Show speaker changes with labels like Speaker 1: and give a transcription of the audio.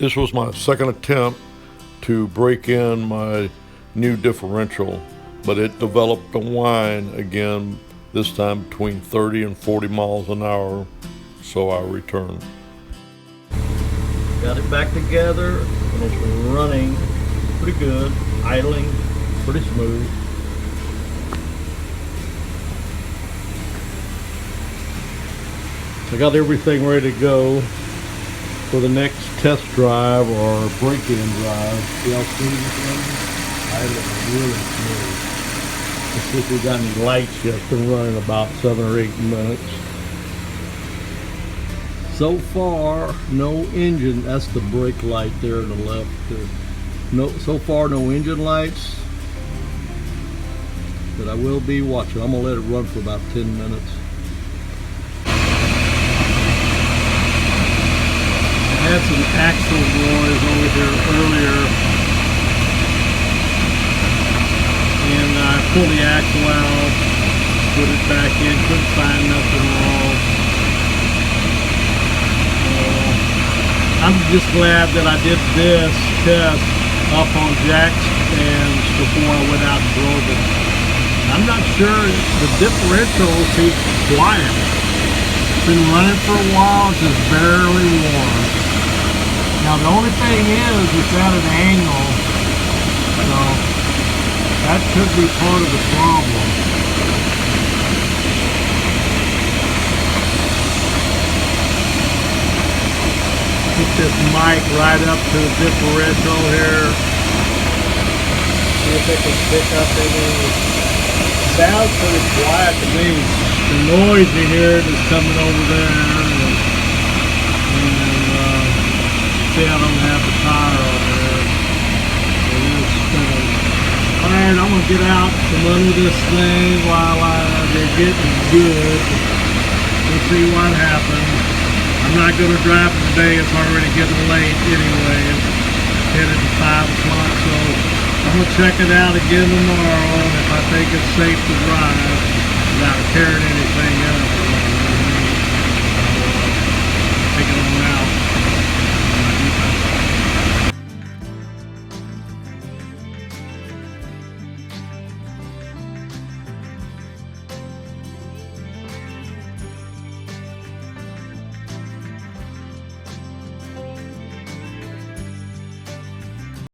Speaker 1: This was my second attempt to break in my new differential, but it developed a whine again, this time between 30 and 40 miles an hour, so I returned.
Speaker 2: Got it back together, and it's running pretty good, idling pretty smooth. I got everything ready to go for the next test drive or break-in drive. See how smooth it's running? Idling really smooth. Let's see if we got any lights yet. It's been running about 7 or 8 minutes. So far, no engine. That's the brake light there on the left. So far, no engine lights. But I will be watching. I'm gonna let it run for about 10 minutes. I had some axle noise over here earlier, and I pulled the axle out, put it back in, couldn't find nothing wrong. I'm just glad that I did this test up on jack stands before I went out and drove it. I'm not sure, the differential seems quiet. It's been running for a while, it's just barely warm. Now the only thing is it's at an angle, so that could be part of the problem. Put this mic right up to the differential here. See if it can pick up any. Sounds pretty quiet to me. The noise you hear is coming over there. See, I don't have the tire on there. Alright, I'm going to get out from under this thing while they're getting good. We'll see what happens. I'm not going to drive it today. It's already getting late anyway. It's headed to 5 o'clock, so I'm going to check it out again tomorrow. And if I think it's safe to drive without tearing any